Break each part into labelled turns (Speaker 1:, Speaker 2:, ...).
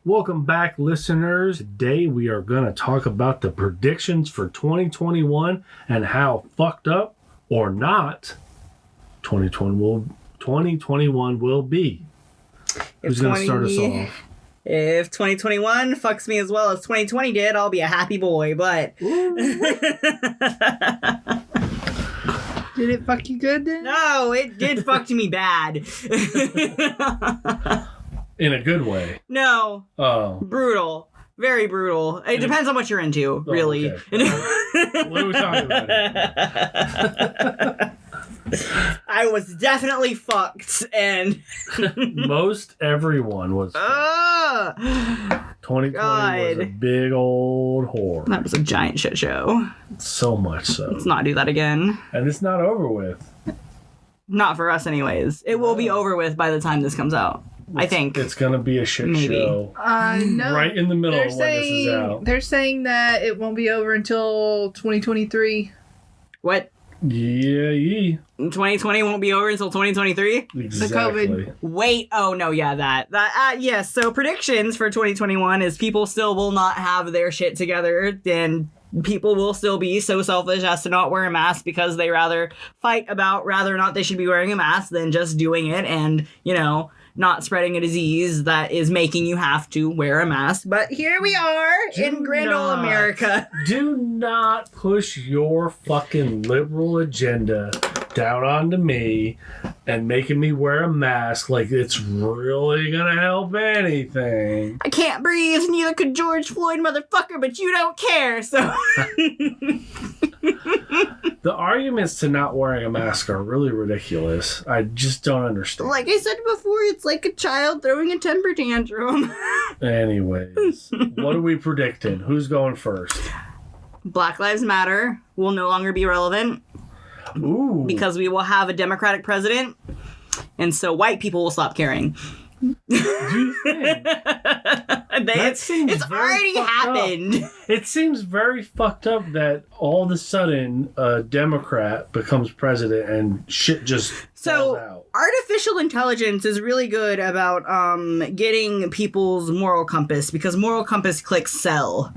Speaker 1: Welcome back, listeners. Today we are going to talk about the predictions for 2021 and how fucked up or not 2021 will be. Who's going to start us off?
Speaker 2: If 2021 fucks me as well as 2020 did, I'll be a happy boy, but...
Speaker 3: Did it fuck you good then?
Speaker 2: No, it did fuck me bad.
Speaker 1: In a good way.
Speaker 2: No.
Speaker 1: Oh.
Speaker 2: Brutal. Very brutal. It depends on what you're into, really.
Speaker 1: Okay. What are we talking about here?
Speaker 2: I was definitely fucked, and...
Speaker 1: Most everyone was. 2020 was a big old whore.
Speaker 2: That was a giant shit show.
Speaker 1: So much so.
Speaker 2: Let's not do that again.
Speaker 1: And it's not over with.
Speaker 2: Not for us, anyways. It will be over with by the time this comes out. I think.
Speaker 1: It's going to be a shit show.
Speaker 3: No.
Speaker 1: Right in the middle of when this is out.
Speaker 3: They're saying that it won't be over until 2023.
Speaker 2: What?
Speaker 1: Yeah.
Speaker 2: 2020 won't be over until 2023?
Speaker 1: Exactly.
Speaker 3: The COVID.
Speaker 2: Wait. Oh, no, yeah, that. Yes, so predictions for 2021 is people still will not have their shit together, and people will still be so selfish as to not wear a mask because they rather fight about whether or not they should be wearing a mask than just doing it and, not spreading a disease that is making you have to wear a mask. But here we are in grand old America.
Speaker 1: Do not push your fucking liberal agenda down onto me and making me wear a mask like it's really gonna help anything.
Speaker 2: I can't breathe, neither could George Floyd, motherfucker, but you don't care, so...
Speaker 1: The arguments to not wearing a mask are really ridiculous. I just don't understand.
Speaker 2: Like I said before, it's like a child throwing a temper tantrum.
Speaker 1: Anyways, what are we predicting? Who's going first?
Speaker 2: Black Lives Matter will no longer be relevant.
Speaker 1: Ooh.
Speaker 2: Because we will have a Democratic president, and so white people will stop caring.
Speaker 1: Do you think?
Speaker 2: It's already happened.
Speaker 1: It seems very fucked up that all of a sudden a Democrat becomes president and shit just falls out.
Speaker 2: Artificial intelligence is really good about getting people's moral compass, because moral compass clicks sell.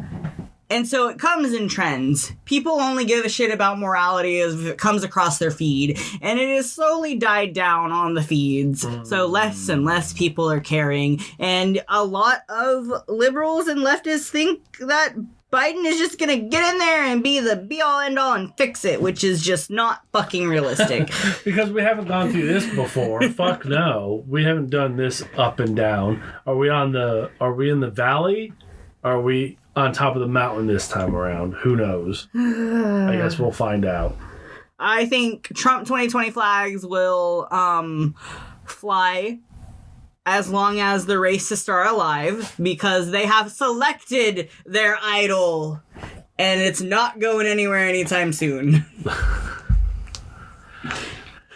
Speaker 2: And so it comes in trends. People only give a shit about morality as it comes across their feed. And it has slowly died down on the feeds. So less and less people are caring. And a lot of liberals and leftists think that Biden is just gonna get in there and be the be-all, end-all and fix it, which is just not fucking realistic.
Speaker 1: Because we haven't gone through this before. Fuck no. We haven't done this up and down. Are we in the valley? Are we on top of the mountain this time around? Who knows? I guess we'll find out.
Speaker 2: I think Trump 2020 flags will fly as long as the racists are alive, because they have selected their idol and it's not going anywhere anytime soon.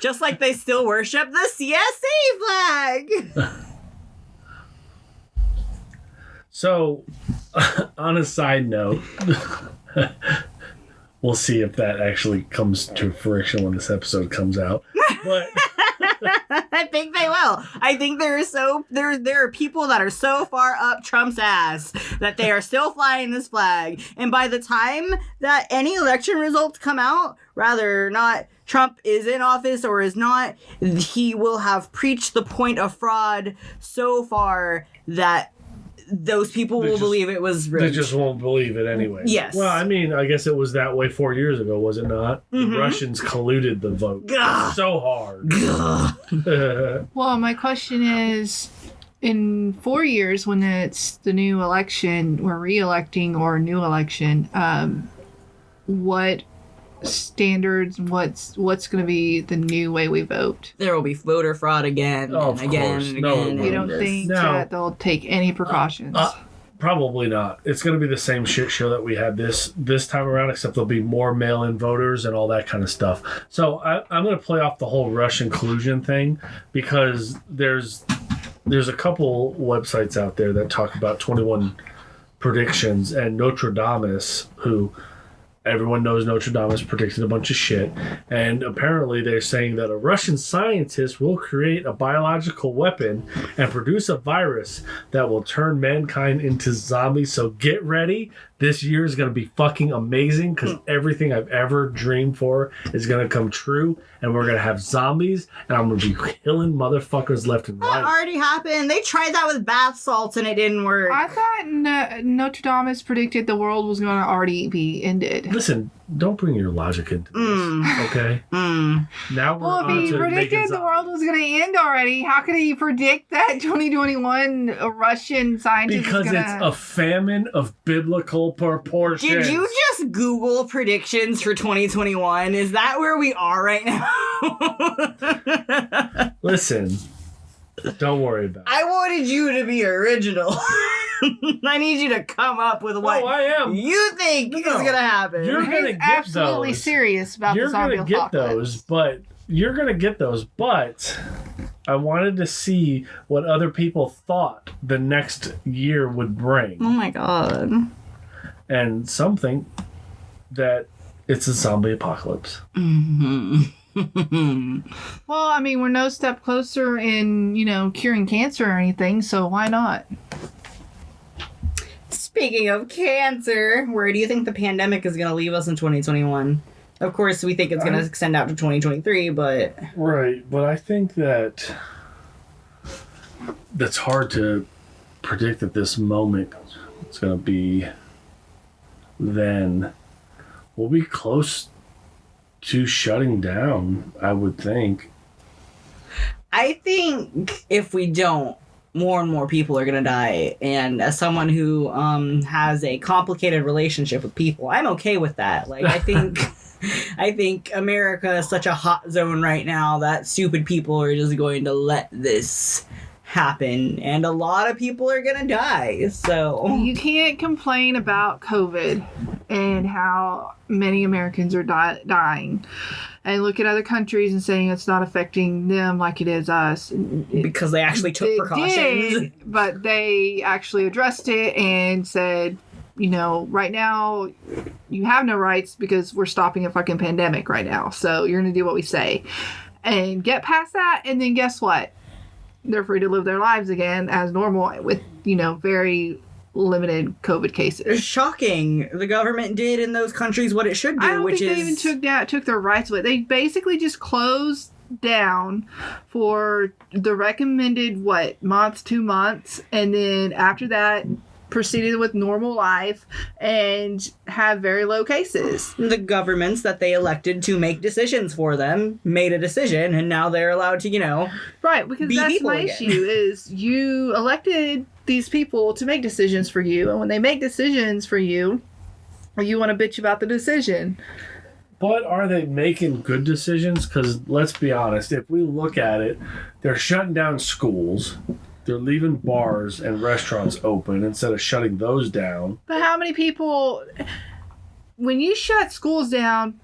Speaker 2: Just like they still worship the CSA flag.
Speaker 1: So, on a side note, we'll see if that actually comes to fruition when this episode comes out. But
Speaker 2: I think they will. I think there are people that are so far up Trump's ass that they are still flying this flag. And by the time that any election results come out, rather not Trump is in office or is not, he will have preached the point of fraud so far that those people will believe it was rigged.
Speaker 1: They just won't believe it anyway.
Speaker 2: Yes.
Speaker 1: Well, I mean, I guess it was that way 4 years ago, was it not? Mm-hmm. The Russians colluded the vote so hard.
Speaker 3: Well, my question is, in 4 years, when it's the new election, we're re-electing or new election, what standards, what's going to be the new way we vote?
Speaker 2: There will be voter fraud again and again and again.
Speaker 3: You don't think that they'll take any precautions?
Speaker 1: Probably not. It's going to be the same shit show that we had this time around, except there'll be more mail-in voters and all that kind of stuff. So I'm going to play off the whole Russian collusion thing, because there's a couple websites out there that talk about 21 predictions, and Nostradamus, who everyone knows Notre Dame has predicted a bunch of shit. And apparently they're saying that a Russian scientist will create a biological weapon and produce a virus that will turn mankind into zombies. So get ready. This year is going to be fucking amazing because everything I've ever dreamed for is going to come true. And we're going to have zombies. And I'm going to be killing motherfuckers left and right.
Speaker 2: That already happened. They tried that with bath salts and it didn't work.
Speaker 3: I thought Notre Dame has predicted the world was going to already be ended.
Speaker 1: Listen, don't bring your logic into this, okay? Now we're
Speaker 3: Well,
Speaker 1: on
Speaker 3: if he
Speaker 1: to making
Speaker 3: predicted the world was going to end already, how could he predict that 2021 a Russian scientist
Speaker 1: because
Speaker 3: is going
Speaker 1: it's a famine of biblical proportions.
Speaker 2: Did you just Google predictions for 2021? Is that where we are right now?
Speaker 1: Listen, don't worry about it.
Speaker 2: I wanted you to be original. I need you to come up with what
Speaker 1: I am.
Speaker 2: you think is going to happen.
Speaker 1: You're going to get
Speaker 3: absolutely
Speaker 1: those.
Speaker 3: serious about
Speaker 1: You're
Speaker 3: the zombie
Speaker 1: gonna get
Speaker 3: apocalypse.
Speaker 1: those, but you're going to get those. But I wanted to see what other people thought the next year would bring.
Speaker 2: Oh my god.
Speaker 1: And something that it's a zombie apocalypse.
Speaker 3: Well, I mean, we're no step closer in, curing cancer or anything, so why not?
Speaker 2: Speaking of cancer, where do you think the pandemic is going to leave us in 2021? Of course, we think it's going to extend out to 2023, but...
Speaker 1: Right, but I think that's hard to predict at this moment. It's going to be then. We'll be close to shutting down, I would think.
Speaker 2: I think if we don't, more and more people are going to die. And as someone who has a complicated relationship with people, I'm okay with that. Like, I think... I think America is such a hot zone right now that stupid people are just going to let this happen. And a lot of people are going to die, so...
Speaker 3: You can't complain about COVID and how many Americans are dying. And look at other countries and saying it's not affecting them like it is us.
Speaker 2: Because they actually took precautions.
Speaker 3: Did, but they actually addressed it and said... right now you have no rights because we're stopping a fucking pandemic right now. So you're going to do what we say and get past that. And then guess what? They're free to live their lives again as normal with, very limited COVID cases.
Speaker 2: Shocking. The government did in those countries what it should do,
Speaker 3: I don't think they even took their rights away. They basically just closed down for the recommended, month, 2 months. And then after that, proceeded with normal life and have very low cases.
Speaker 2: The governments that they elected to make decisions for them made a decision, and now they're allowed to,
Speaker 3: right, because
Speaker 2: be
Speaker 3: that's
Speaker 2: people
Speaker 3: my
Speaker 2: again.
Speaker 3: issue is you elected these people to make decisions for you, and when they make decisions for you, you want to bitch about the decision.
Speaker 1: But are they making good decisions? Because let's be honest, if we look at it, they're shutting down schools. They're leaving bars and restaurants open instead of shutting those down.
Speaker 3: But how many people, when you shut schools down,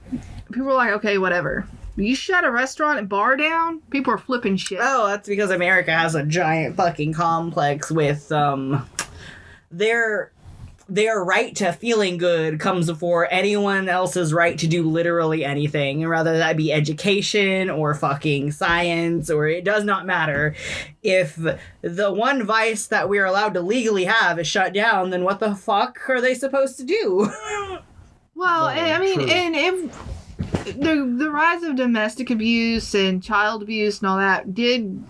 Speaker 3: people are like, okay, whatever. You shut a restaurant and bar down, people are flipping shit.
Speaker 2: Oh, that's because America has a giant fucking complex with their right to feeling good comes before anyone else's right to do literally anything, whether that be education or fucking science, or it does not matter. If the one vice that we're allowed to legally have is shut down, then what the fuck are they supposed to do?
Speaker 3: Well, I mean,
Speaker 1: true.
Speaker 3: and if the rise of domestic abuse and child abuse and all that did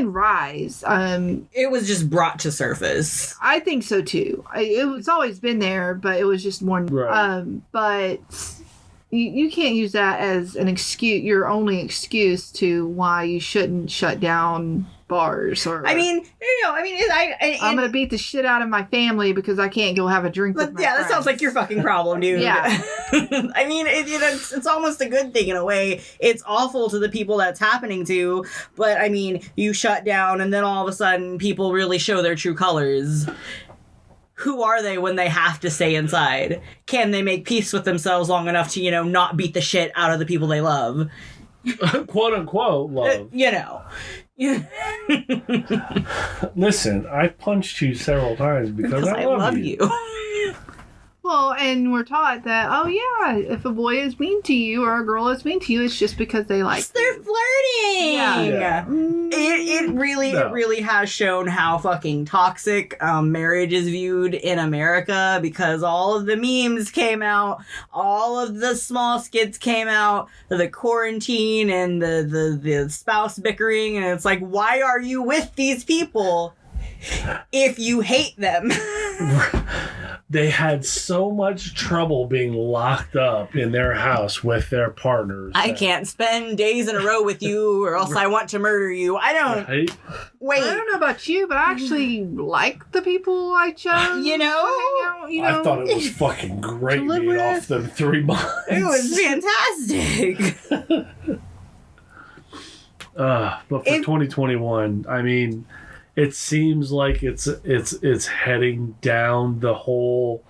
Speaker 3: rise.
Speaker 2: It was just brought to surface.
Speaker 3: I think so too. It's always been there, but it was just more.
Speaker 1: Right.
Speaker 3: But you can't use that as an excuse. Your only excuse to why you shouldn't shut down bars. Or
Speaker 2: I mean,
Speaker 3: I'm gonna beat the shit out of my family because I can't go have a drink with my
Speaker 2: yeah, that
Speaker 3: friends.
Speaker 2: sounds like your fucking problem, dude.
Speaker 3: Yeah.
Speaker 2: I mean, it's almost a good thing in a way. It's awful to the people that's happening to, but I mean, you shut down and then all of a sudden people really show their true colors. Who are they when they have to stay inside? Can they make peace with themselves long enough to, not beat the shit out of the people they love?
Speaker 1: Quote unquote love.
Speaker 2: Yeah.
Speaker 1: Listen, I punched you several times because I love you.
Speaker 3: Well, Well, and we're taught that, oh yeah, if a boy is mean to you or a girl is mean to you, it's just because they like
Speaker 2: They're
Speaker 3: you.
Speaker 2: flirting.
Speaker 3: Yeah.
Speaker 2: It really has shown how fucking toxic marriage is viewed in America, because all of the memes came out, all of the small skits came out, the quarantine and the spouse bickering, and it's like, why are you with these people if you hate them?
Speaker 1: They had so much trouble being locked up in their house with their partners.
Speaker 2: I can't spend days in a row with you, or else I want to murder you. I don't.
Speaker 1: Right?
Speaker 2: Wait.
Speaker 3: I don't know about you, but I actually like the people I chose.
Speaker 2: You know?
Speaker 3: to hang out,
Speaker 1: I thought it was fucking great
Speaker 3: To live
Speaker 1: being
Speaker 3: with.
Speaker 1: off them 3 months.
Speaker 2: It was fantastic.
Speaker 1: But for 2021, I mean, it seems like it's heading down the whole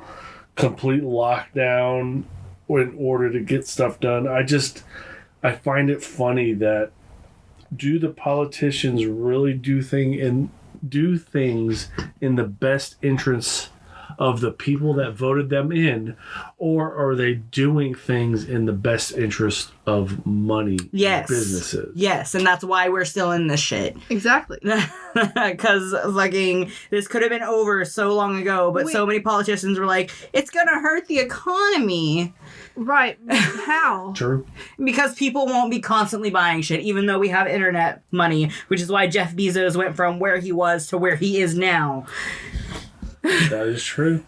Speaker 1: complete lockdown in order to get stuff done. I find it funny that, do the politicians really do things in the best interests of the people that voted them in, or are they doing things in the best interest of money?
Speaker 2: Yes.
Speaker 1: Businesses.
Speaker 2: Yes, and that's why we're still in this shit.
Speaker 3: Exactly.
Speaker 2: Because fucking this could have been over so long ago, but so many politicians were like, it's gonna hurt the economy.
Speaker 3: Right. How?
Speaker 1: True.
Speaker 2: Because people won't be constantly buying shit, even though we have internet money, which is why Jeff Bezos went from where he was to where he is now.
Speaker 1: That is true.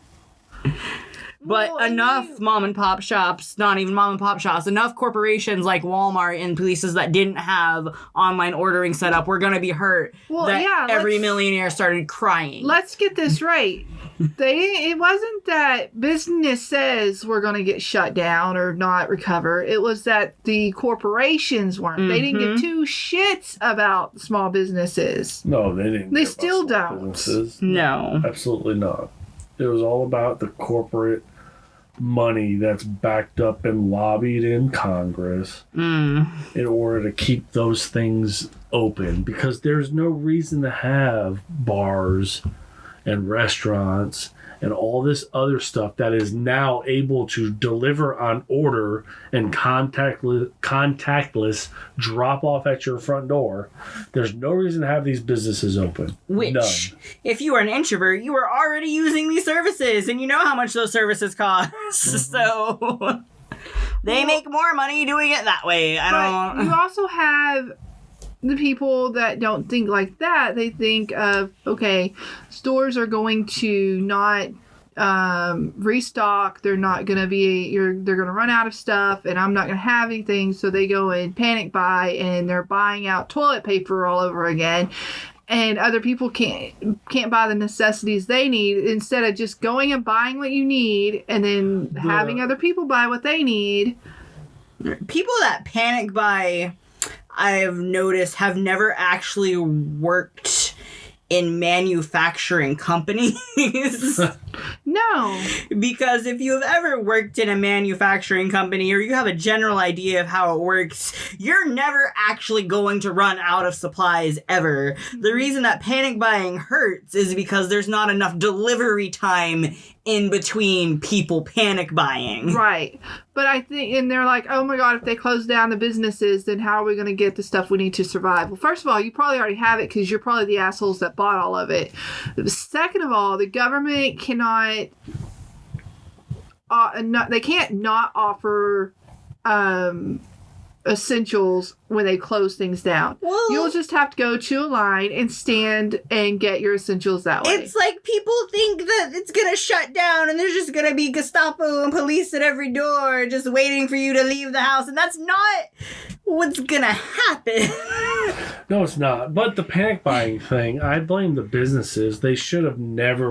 Speaker 2: But
Speaker 3: Well,
Speaker 2: enough mom and pop shops, not even mom and pop shops, enough corporations like Walmart and places that didn't have online ordering set up were going to be hurt.
Speaker 3: Well,
Speaker 2: that
Speaker 3: yeah,
Speaker 2: every
Speaker 3: let's-
Speaker 2: millionaire started crying.
Speaker 3: Let's get this right. It wasn't that businesses were going to get shut down or not recover. It was that the corporations weren't. They didn't give two shits about small businesses.
Speaker 1: No, they didn't.
Speaker 3: They
Speaker 1: give us
Speaker 3: still
Speaker 1: small
Speaker 3: don't.
Speaker 1: businesses.
Speaker 2: No.
Speaker 1: Absolutely not. It was all about the corporate money that's backed up and lobbied in Congress in order to keep those things open, because there's no reason to have bars and restaurants and all this other stuff that is now able to deliver on order and contactless drop off at your front door. There's no reason to have these businesses open.
Speaker 2: Which,
Speaker 1: None.
Speaker 2: if you are an introvert, you are already using these services, and you know how much those services cost. So they make more money doing it that way.
Speaker 3: But you also have the people that don't think like that. They think of, okay, stores are going to not restock. They're not going to be, they're going to run out of stuff, and I'm not going to have anything. So they go and panic buy, and they're buying out toilet paper all over again. And other people can't buy the necessities they need, instead of just going and buying what you need and then having other people buy what they need.
Speaker 2: People that panic buy, I've noticed, have never actually worked in manufacturing companies.
Speaker 3: No.
Speaker 2: Because if you have ever worked in a manufacturing company, or you have a general idea of how it works, you're never actually going to run out of supplies ever. The reason that panic buying hurts is because there's not enough delivery time in between people panic buying.
Speaker 3: Right. But I think, and they're like, oh my God, if they close down the businesses, then how are we going to get the stuff we need to survive? Well, first of all, you probably already have it because you're probably the assholes that bought all of it. Second of all, the government cannot, they can't not offer essentials when they close things down.
Speaker 2: Well,
Speaker 3: You'll just have to go to a line and stand and get your essentials that way.
Speaker 2: it's like people think that it's gonna shut down and there's just gonna be Gestapo and police at every door just waiting for you to leave the house, and that's not what's gonna happen.
Speaker 1: No, it's not. But the panic buying thing, I blame the businesses. They should have never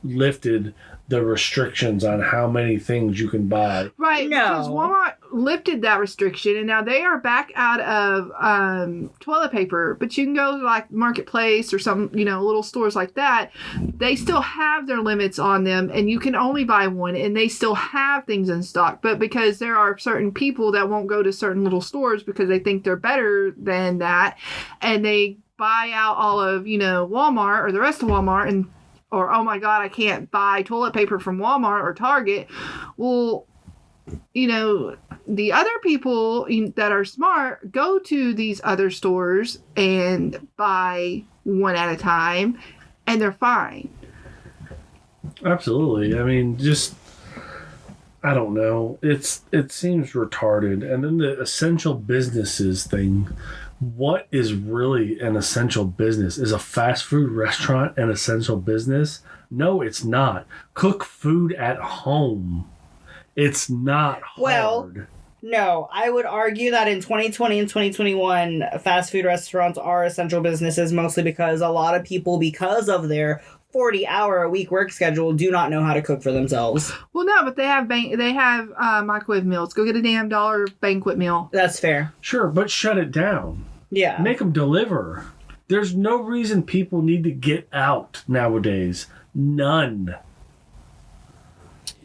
Speaker 1: lifted the restrictions on how many things you can buy.
Speaker 3: Right,
Speaker 2: No.
Speaker 3: because Walmart lifted that restriction, and now they are back out of toilet paper. But you can go to like Marketplace or some, little stores like that. They still have their limits on them, and you can only buy one, and they still have things in stock. But because there are certain people that won't go to certain little stores because they think they're better than that, and they buy out all of, Walmart or the rest of Walmart and or, oh my God, I can't buy toilet paper from Walmart or Target. Well, you know, the other people that are smart go to these other stores and buy one at a time, and they're fine.
Speaker 1: Absolutely. I mean, just, I don't know. It seems retarded. And then the essential businesses thing. What is really an essential business? Is a fast food restaurant an essential business? No, it's not. Cook food at home. It's not hard.
Speaker 2: Well, no, I would argue that in 2020 and 2021, fast food restaurants are essential businesses, mostly because a lot of people, because of their 40-hour-a-week work schedule, do not know how to cook for themselves.
Speaker 3: Well, no, but they have microwave meals. Go get a damn $1 banquet meal.
Speaker 2: That's fair.
Speaker 1: Sure, but shut it down.
Speaker 2: Yeah.
Speaker 1: Make them deliver. There's no reason people need to get out nowadays. None.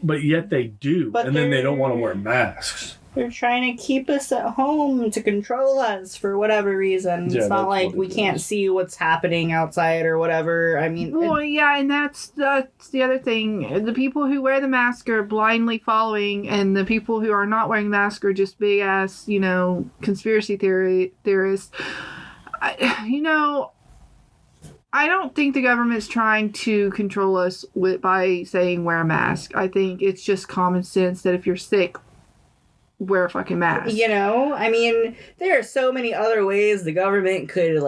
Speaker 1: But yet they do.
Speaker 2: But
Speaker 1: and then they don't want to wear masks.
Speaker 2: They're trying to keep us at home to control us for whatever reason.
Speaker 1: Yeah,
Speaker 2: It's not
Speaker 1: that's
Speaker 2: like
Speaker 1: what
Speaker 2: we
Speaker 1: it
Speaker 2: can't
Speaker 1: is.
Speaker 2: see what's happening outside or whatever. I mean,
Speaker 3: Well, yeah, and that's the other thing. The people who wear the mask are blindly following, and the people who are not wearing masks are just big ass, conspiracy theorists. I don't think the government's trying to control us by saying wear a mask. I think it's just common sense that if you're sick, wear a fucking mask.
Speaker 2: I mean, there are so many other ways the government could,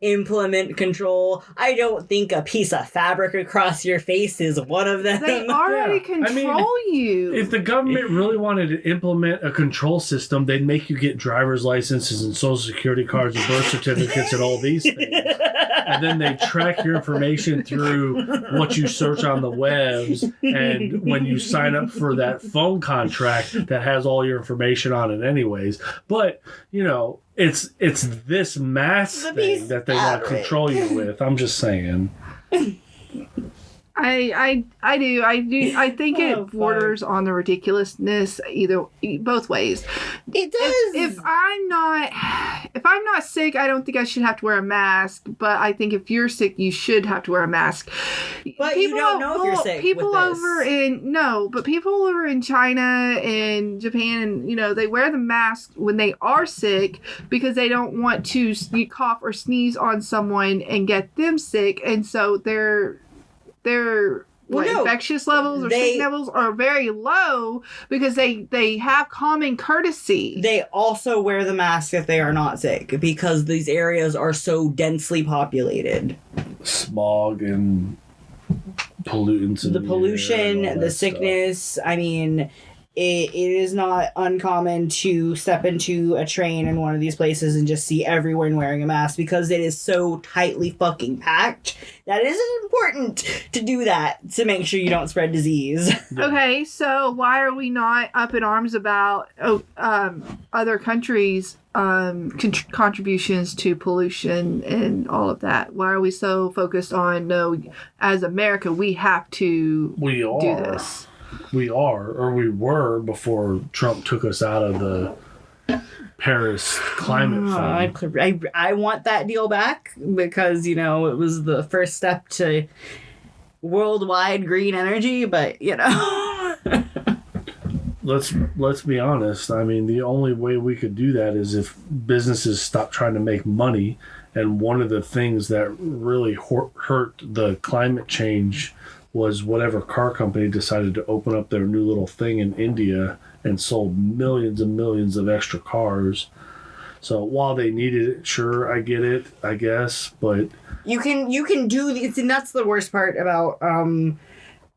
Speaker 2: implement control. I don't think a piece of fabric across your face is one of them.
Speaker 3: They already
Speaker 1: Yeah.
Speaker 3: control you.
Speaker 1: If the government really wanted to implement a control system, they'd make you get driver's licenses and social security cards and birth certificates and all these things. And then they track your information through what you search on the webs. And when you sign up for that phone contract that has all your information on it anyways. But, it's this mask
Speaker 2: The piece
Speaker 1: thing that they want to
Speaker 2: fabric.
Speaker 1: control you with. I'm just saying.
Speaker 3: I do. I think
Speaker 2: Oh,
Speaker 3: it borders on the ridiculousness both ways.
Speaker 2: It does.
Speaker 3: If I'm not sick, I don't think I should have to wear a mask. But I think if you're sick, you should have to wear a mask.
Speaker 2: But you don't know if you're sick
Speaker 3: People
Speaker 2: with this.
Speaker 3: people over in China and Japan, they wear the mask when they are sick because they don't want to cough or sneeze on someone and get them sick, and so their infectious levels or sick levels are very low because they have common courtesy.
Speaker 2: They also wear the mask if they are not sick because these areas are so densely populated.
Speaker 1: Smog and pollutants. In
Speaker 2: The pollution,
Speaker 1: air and all
Speaker 2: the
Speaker 1: that
Speaker 2: sickness. I mean, it is not uncommon to step into a train in one of these places and just see everyone wearing a mask because it is so tightly fucking packed that it is important to do that to make sure you don't spread disease.
Speaker 3: Okay, so why are we not up in arms about other countries' contributions to pollution and all of that? Why are we so focused on, no, as America, we have to
Speaker 1: We are.
Speaker 3: do this?
Speaker 1: We are, or we were before Trump took us out of the Paris climate thing.
Speaker 2: I want that deal back because, it was the first step to worldwide green energy, but,
Speaker 1: Let's be honest. I mean, the only way we could do that is if businesses stop trying to make money. And one of the things that really hurt the climate change was whatever car company decided to open up their new little thing in India and sold millions and millions of extra cars. So while they needed it, sure, I get it, I guess, but
Speaker 2: you can do this, and that's the worst part about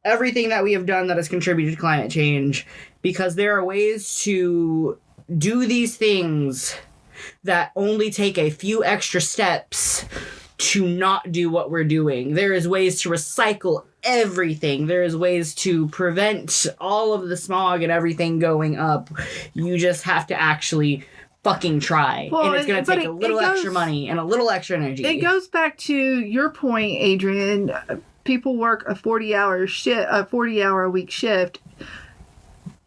Speaker 2: everything that we have done that has contributed to climate change, because there are ways to do these things that only take a few extra steps to not do what we're doing. There is ways to recycle everything. There is ways to prevent all of the smog and everything going up. You just have to actually fucking try.
Speaker 3: Well,
Speaker 2: and it's going to take a little extra
Speaker 3: goes-
Speaker 2: money and a little extra energy.
Speaker 3: It goes back to your point, Adrian. People work a 40-hour a week shift,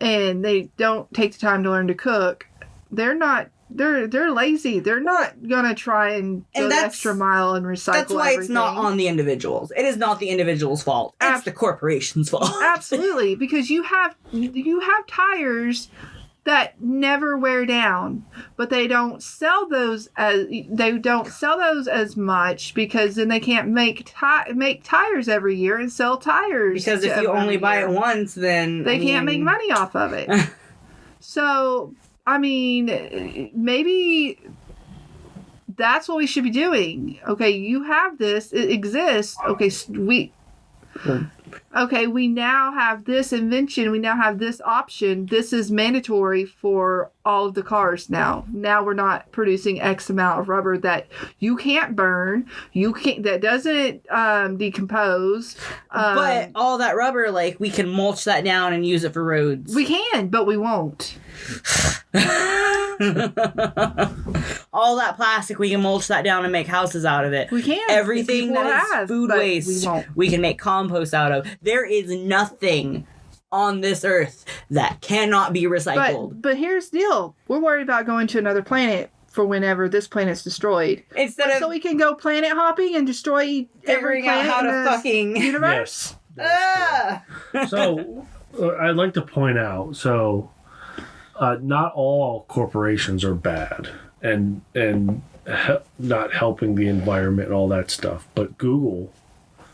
Speaker 3: and they don't take the time to learn to cook. They're not they're lazy. They're not gonna try and go the extra mile and recycle.
Speaker 2: That's why it's not on the individuals. It is not the individual's fault. It's the corporation's fault.
Speaker 3: Absolutely, because you have tires that never wear down, but they don't sell those as much because then they can't make tires every year and sell tires.
Speaker 2: Because if you only buy it once, then
Speaker 3: they can't make money off of it. So, I mean, maybe that's what we should be doing. Okay, you have this, it exists. Okay, we now have this invention. We now have this option. This is mandatory for all of the cars now. Now we're not producing X amount of rubber that you can't burn. That doesn't decompose.
Speaker 2: But all that rubber, like, we can mulch that down and use it for roads.
Speaker 3: We can, but we won't.
Speaker 2: All that plastic, we can mulch that down and make houses out of it.
Speaker 3: We can.
Speaker 2: Everything that is food waste, we can make compost out of. There is nothing on this earth that cannot be recycled.
Speaker 3: But here's the deal. We're worried about going to another planet for whenever this planet's destroyed. So we can go planet hopping and destroy every planet
Speaker 2: out how
Speaker 3: in
Speaker 2: to fucking
Speaker 3: universe.
Speaker 1: Yes. So I'd like to point out, not all corporations are bad and not helping the environment and all that stuff, but Google.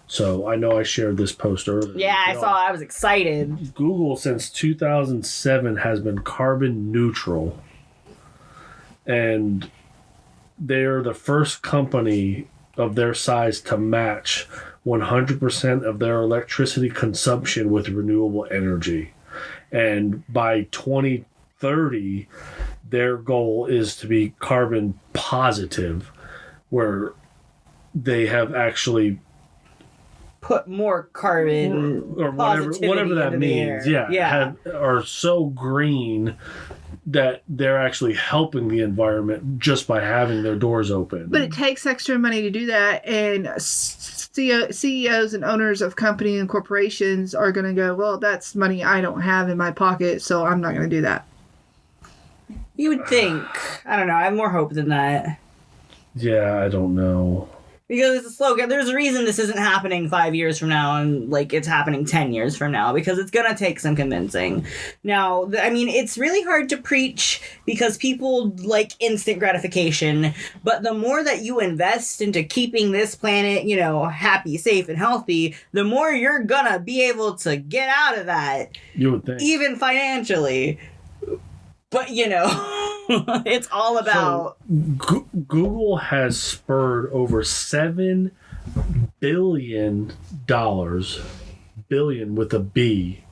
Speaker 1: So I know I shared this post earlier.
Speaker 2: Yeah, I saw. I was excited.
Speaker 1: Google since 2007 has been carbon neutral, and they're the first company of their size to match 100% of their electricity consumption with renewable energy. And by 2030, their goal is to be carbon positive, where they have actually
Speaker 2: put more carbon
Speaker 1: or whatever that means. Are so green that they're actually helping the environment just by having their doors open.
Speaker 3: But it takes extra money to do that, and CEOs and owners of companies and corporations are going to go, well, that's money I don't have in my pocket, so I'm not going to do that.
Speaker 2: You would think. I don't know. I have more hope than that.
Speaker 1: Yeah, I don't know.
Speaker 2: Because it's a slogan. There's a reason this isn't happening 5 years from now and, like, it's happening 10 years from now, because it's going to take some convincing. Now, I mean, it's really hard to preach because people like instant gratification, but the more that you invest into keeping this planet, you know, happy, safe, and healthy, the more you're going to be able to get out of that.
Speaker 1: You would think.
Speaker 2: Even financially. But, you know, it's all about...
Speaker 1: So, Google has spurred over $7 billion, billion with a B,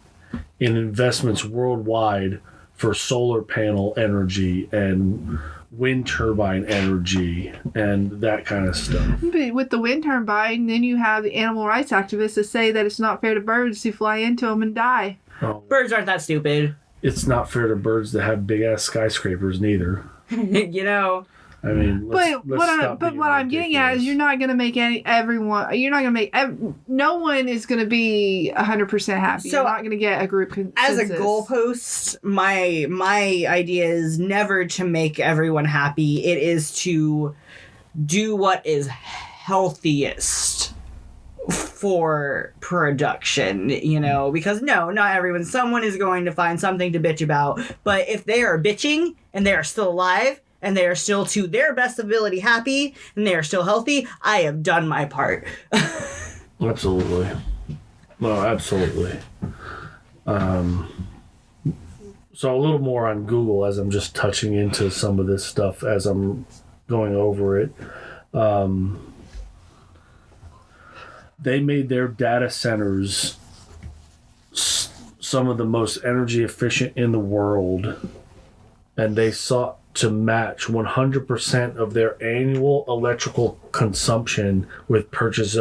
Speaker 1: in investments worldwide for solar panel energy and wind turbine energy and that kind of stuff.
Speaker 3: But with the wind turbine, then you have the animal rights activists that say that it's not fair to birds to fly into them and die.
Speaker 1: Oh.
Speaker 2: Birds aren't that stupid.
Speaker 1: It's not fair to birds to have big ass skyscrapers neither.
Speaker 2: You know.
Speaker 1: I mean,
Speaker 3: what I'm getting at is you're not going to make no one is going to be 100% happy. So you're not going to get a group consensus.
Speaker 2: As a goalpost, my idea is never to make everyone happy. It is to do what is healthiest for production, you know, because someone is going to find something to bitch about, but if they are bitching and they are still alive and they are still to their best ability happy and they are still healthy, I have done my part.
Speaker 1: Absolutely. No, absolutely. So a little more on Google as I'm just touching into some of this stuff as I'm going over it. They made their data centers some of the most energy efficient in the world, and they sought to match 100% of their annual electrical consumption with purchases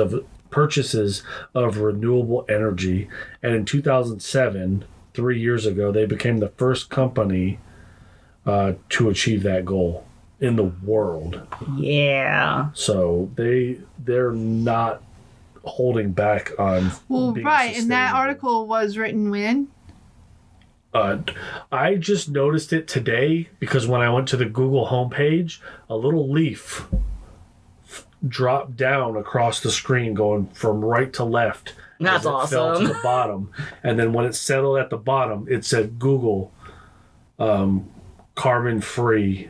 Speaker 1: of renewable energy. And in 2007, 3 years ago, they became the first company to achieve that goal in the world.
Speaker 2: Yeah.
Speaker 1: So they're not holding back on
Speaker 3: and that article was written when?
Speaker 1: I just noticed it today because when I went to the Google homepage, a little leaf dropped down across the screen going from right to left.
Speaker 2: That's
Speaker 1: as it fell
Speaker 2: awesome.
Speaker 1: to the bottom. And then when it settled at the bottom, it said Google carbon free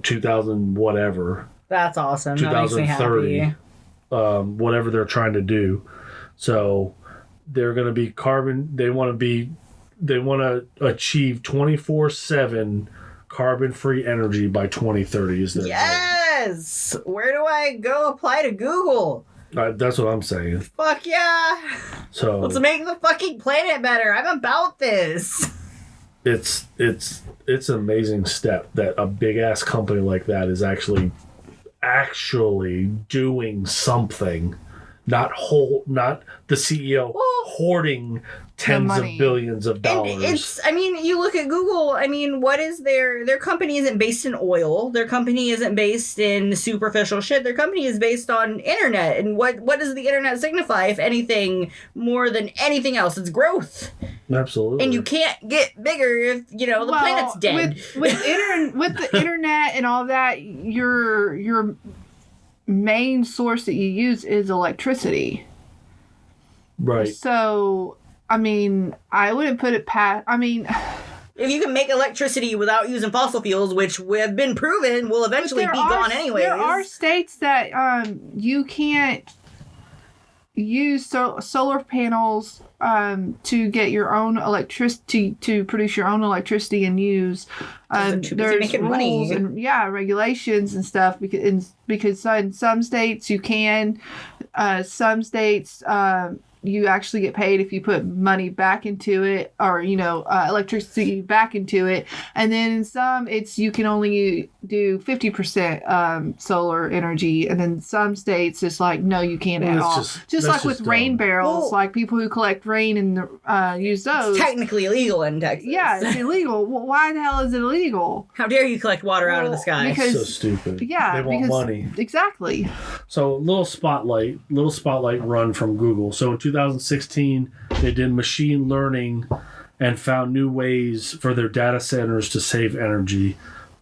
Speaker 1: 2000 whatever.
Speaker 2: That's awesome. That makes me
Speaker 1: 2030.
Speaker 2: happy.
Speaker 1: Whatever they're trying to do. So they're going to be they want to achieve 24/7 carbon-free energy by 2030 is their
Speaker 2: Yes! Where do I go apply to Google?
Speaker 1: goal. That's what I'm saying.
Speaker 2: Fuck yeah!
Speaker 1: So
Speaker 2: Let's make the fucking planet better. I'm about this.
Speaker 1: it's an amazing step that a big ass company like that is actually doing something. Not the CEO
Speaker 2: Well,
Speaker 1: hoarding tens of
Speaker 3: money.
Speaker 1: billions of dollars.
Speaker 2: And you look at Google, what is their company isn't based in oil. Their company isn't based in superficial shit. Their company is based on internet. And what does the internet signify, if anything, more than anything else? It's growth.
Speaker 1: Absolutely.
Speaker 2: And you can't get bigger if, the planet's dead.
Speaker 3: With the internet and all that, your main source that you use is electricity.
Speaker 1: Right.
Speaker 3: So, I wouldn't put it past.
Speaker 2: If you can make electricity without using fossil fuels, which have been proven will eventually be gone anyways.
Speaker 3: There are states that you can't use solar panels to get your own electricity, to produce your own electricity and use.
Speaker 2: They're too busy
Speaker 3: There's
Speaker 2: making
Speaker 3: rules
Speaker 2: money.
Speaker 3: and regulations and stuff because in some states you can, some states you actually get paid if you put money back into it, or electricity back into it, and then in some you can only do 50% solar energy, and then some states it's like no, you can't at
Speaker 1: Well,
Speaker 3: all.
Speaker 1: that's
Speaker 3: Just like with
Speaker 1: dumb.
Speaker 3: rain barrels,
Speaker 2: Well-
Speaker 3: like people who collect rain and use those.
Speaker 2: It's technically illegal in Texas.
Speaker 3: Yeah, it's illegal. Well, why the hell is it illegal?
Speaker 2: How dare you collect water out of the
Speaker 3: Well,
Speaker 2: sky?
Speaker 3: because-
Speaker 1: So stupid.
Speaker 3: Yeah,
Speaker 1: They want
Speaker 3: because
Speaker 1: money.
Speaker 3: exactly.
Speaker 1: So little spotlight run from Google. So in 2016, they did machine learning and found new ways for their data centers to save energy.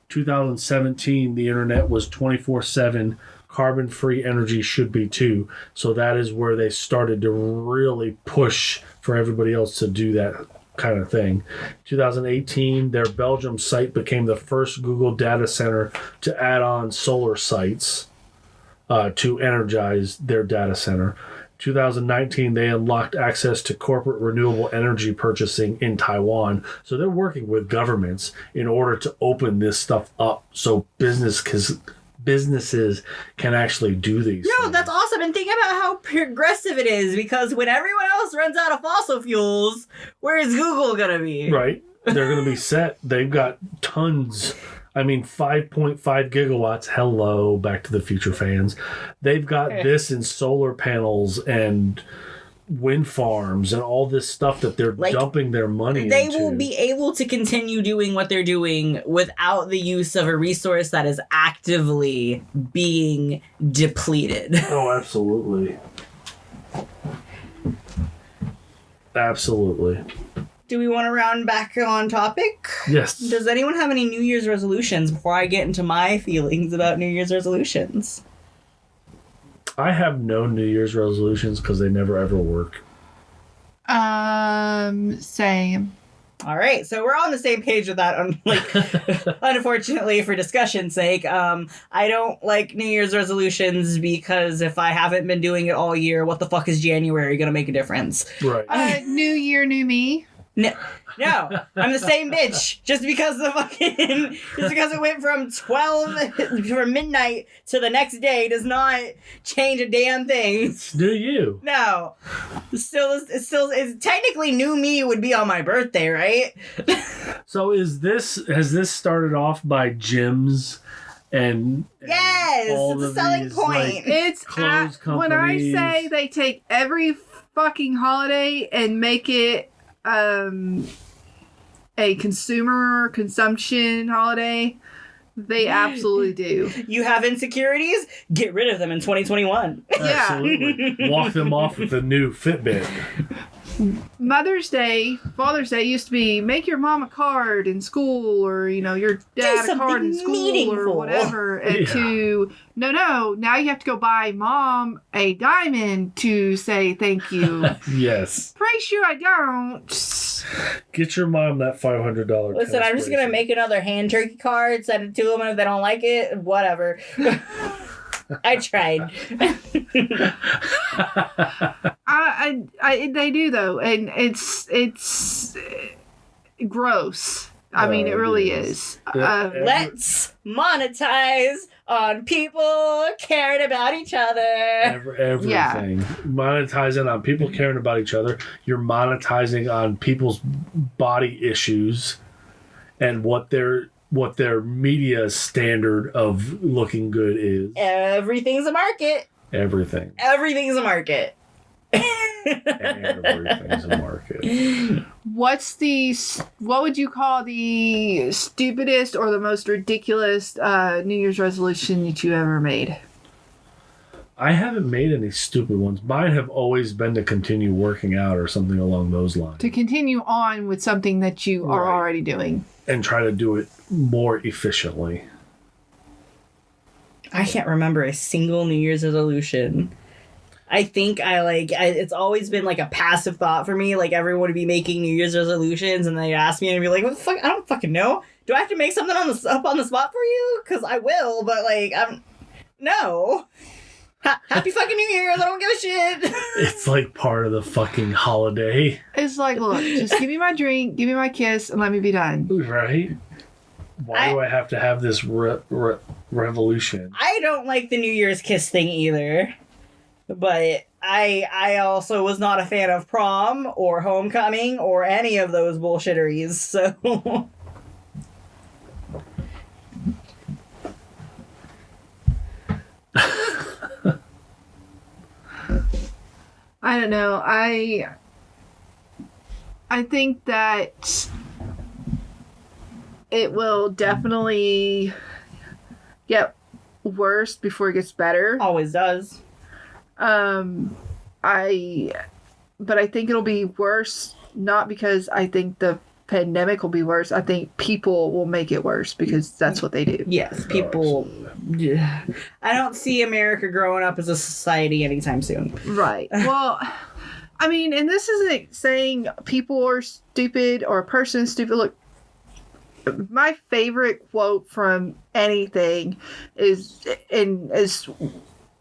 Speaker 1: 2017, the internet was 24/7. Carbon-free energy should be too. So that is where they started to really push for everybody else to do that kind of thing. 2018, their Belgium site became the first Google data center to add on solar sites to energize their data center. 2019, they unlocked access to corporate renewable energy purchasing in Taiwan. So they're working with governments in order to open this stuff up so businesses can actually do these
Speaker 2: No,
Speaker 1: things.
Speaker 2: that's awesome. And think about how progressive it is, because when everyone else runs out of fossil fuels, where is Google going to be?
Speaker 1: Right. They're going to be set. They've got tons. 5.5 gigawatts. Hello, Back to the Future fans. They've got this in solar panels and wind farms and all this stuff that they're dumping their money
Speaker 2: They
Speaker 1: into.
Speaker 2: will be able to continue doing what they're doing without the use of a resource that is actively being depleted.
Speaker 1: Oh, absolutely. Absolutely.
Speaker 2: Do we want to round back on topic?
Speaker 1: Yes.
Speaker 2: Does anyone have any New Year's resolutions before I get into my feelings about New Year's resolutions?
Speaker 1: I have no New Year's resolutions because they never ever work.
Speaker 3: Same.
Speaker 2: All right, so we're on the same page with that. Unfortunately, for discussion's sake, I don't like New Year's resolutions because if I haven't been doing it all year, what the fuck is January gonna make a difference?
Speaker 1: Right.
Speaker 3: New year, new me.
Speaker 2: No, I'm the same bitch. Just because it went from midnight to the next day does not change a damn thing.
Speaker 1: Do you?
Speaker 2: No, it's technically new me would be on my birthday, right?
Speaker 1: So has this started off by gyms and
Speaker 2: Yes,
Speaker 1: all
Speaker 2: it's a
Speaker 1: of
Speaker 2: selling
Speaker 1: these,
Speaker 2: point.
Speaker 3: It's
Speaker 1: clothes
Speaker 3: when I
Speaker 1: companies.
Speaker 3: say they take every fucking holiday and make it a consumption holiday. They absolutely do.
Speaker 2: You have insecurities? Get rid of them in 2021.
Speaker 3: Yeah.
Speaker 1: Absolutely. Walk them off with a new Fitbit.
Speaker 3: Mother's Day, Father's Day used to be make your mom a card in school, or your dad a card in school,
Speaker 2: meaningful.
Speaker 3: or whatever. And no, now you have to go buy mom a diamond to say thank you.
Speaker 1: Yes.
Speaker 3: Pretty sure I don't.
Speaker 1: Get your mom that $500.
Speaker 2: Listen, I'm just gonna make another hand turkey card, send it to them, and if they don't like it, whatever. I tried.
Speaker 3: They do though, and it's gross. I mean, it really is.
Speaker 2: Let's monetize on people caring about each other.
Speaker 1: Everything.
Speaker 3: Yeah.
Speaker 1: Monetizing on people caring about each other. You're monetizing on people's body issues and what their media standard of looking good is.
Speaker 2: Everything's a market.
Speaker 1: Everything.
Speaker 2: Everything's a market.
Speaker 1: Everything's a market.
Speaker 3: What would you call the stupidest or the most ridiculous New Year's resolution that you ever made?
Speaker 1: I haven't made any stupid ones. Mine have always been to continue working out or something along those lines.
Speaker 3: To continue on with something that you are already doing.
Speaker 1: And try to do it more efficiently.
Speaker 2: I can't remember a single New Year's resolution. I think it's always been like a passive thought for me. Like everyone would be making New Year's resolutions and they ask me and I'd be like, what the fuck? I don't fucking know. Do I have to make something up on the spot for you? Because I will, but no. Happy fucking New Year's. I don't give a shit.
Speaker 1: It's like part of the fucking holiday.
Speaker 3: It's like, look, just give me my drink, give me my kiss, and let me be done.
Speaker 1: Right? Why do I have to have this revolution?
Speaker 2: I don't like the New Year's kiss thing either. But I also was not a fan of prom or homecoming or any of those bullshitteries, so...
Speaker 3: I don't know. I think that it will definitely get worse before it gets better.
Speaker 2: Always does.
Speaker 3: But I think it'll be worse, not because I think the pandemic will be worse. I think people will make it worse because that's what they do.
Speaker 2: Yes, people. Yeah. I don't see America growing up as a society anytime soon.
Speaker 3: Right. Well, I mean, and this isn't saying people are stupid or a person is stupid. Look, my favorite quote from anything is, and as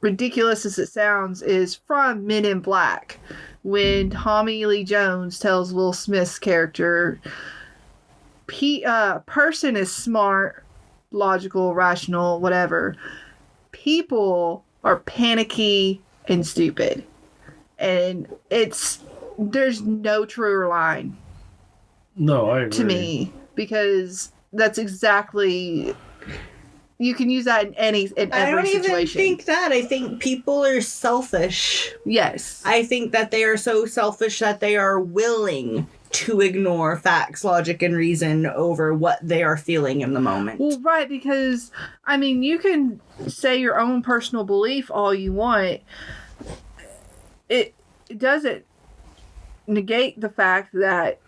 Speaker 3: ridiculous as it sounds, is from Men in Black. When Tommy Lee Jones tells Will Smith's character, person is smart, logical, rational, whatever. People are panicky and stupid. And there's no truer line.
Speaker 1: No, I agree.
Speaker 3: To me, because that's exactly... You can use that in every situation.
Speaker 2: I don't even think that. I think people are selfish.
Speaker 3: Yes.
Speaker 2: I think that they are so selfish that they are willing to ignore facts, logic, and reason over what they are feeling in the moment.
Speaker 3: Well, right, because, I mean, you can say your own personal belief all you want. It doesn't negate the fact that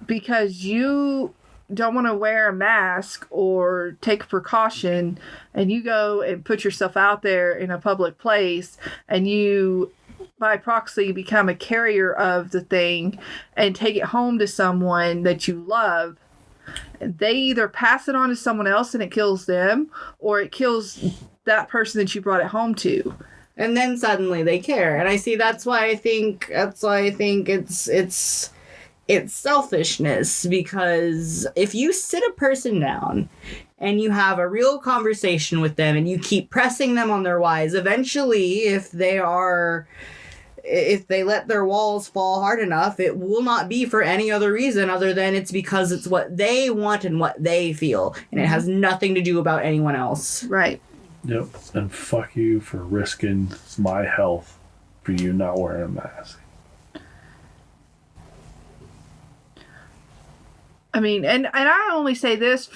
Speaker 3: because you don't want to wear a mask or take a precaution and you go and put yourself out there in a public place and you by proxy become a carrier of the thing and take it home to someone that you love, they either pass it on to someone else and it kills them, or it kills that person that you brought it home to.
Speaker 2: And then suddenly they care. And I see that's why I think it's selfishness, because if you sit a person down and you have a real conversation with them and you keep pressing them on their whys, eventually if they let their walls fall hard enough, it will not be for any other reason other than it's because it's what they want and what they feel. And it has nothing to do about anyone else.
Speaker 3: Right.
Speaker 1: Yep. And fuck you for risking my health for you not wearing a mask.
Speaker 3: I mean, and I only say this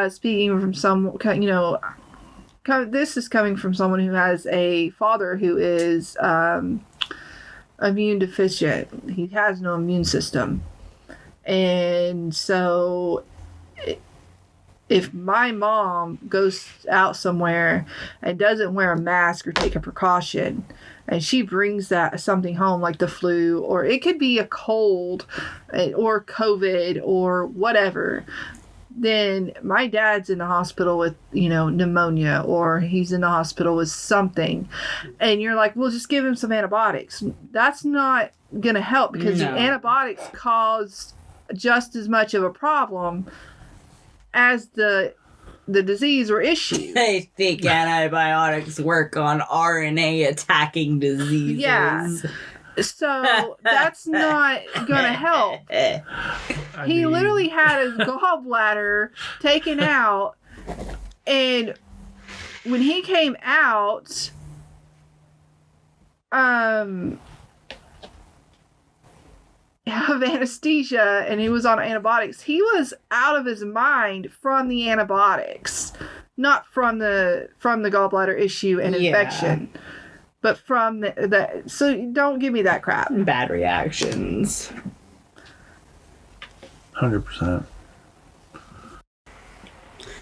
Speaker 3: speaking from some, this is coming from someone who has a father who is immune deficient. He has no immune system. And so if my mom goes out somewhere and doesn't wear a mask or take a precaution, and she brings something home like the flu, or it could be a cold or COVID or whatever, then my dad's in the hospital with, pneumonia, or he's in the hospital with something. And you're like, well, just give him some antibiotics. That's not going to help, because the antibiotics cause just as much of a problem as the disease or issue.
Speaker 2: I think antibiotics work on RNA attacking diseases.
Speaker 3: Yeah. So that's not going to help. He literally had his gallbladder taken out, and when he came out, of anesthesia and he was on antibiotics, he was out of his mind from the antibiotics, not from the gallbladder issue and infection, but from the so don't give me that crap.
Speaker 2: Bad reactions.
Speaker 1: 100%.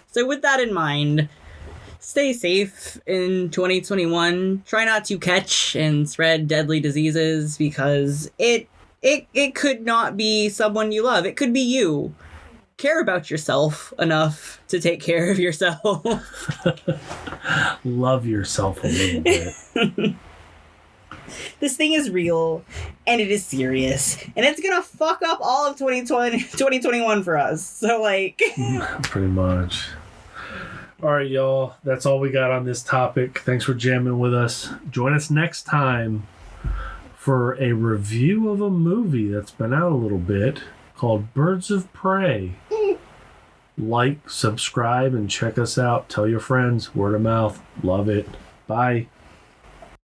Speaker 2: So with that in mind, stay safe in 2021. Try not to catch and spread deadly diseases, because it could not be someone you love. It could be you. Care about yourself enough to take care of yourself.
Speaker 1: Love yourself a little bit.
Speaker 2: This thing is real, and it is serious, and it's gonna fuck up all of 2021 for us. So,
Speaker 1: Pretty much. All right, y'all. That's all we got on this topic. Thanks for jamming with us. Join us next time for a review of a movie that's been out a little bit called Birds of Prey. Like, subscribe, and check us out. Tell your friends. Word of mouth. Love it. Bye.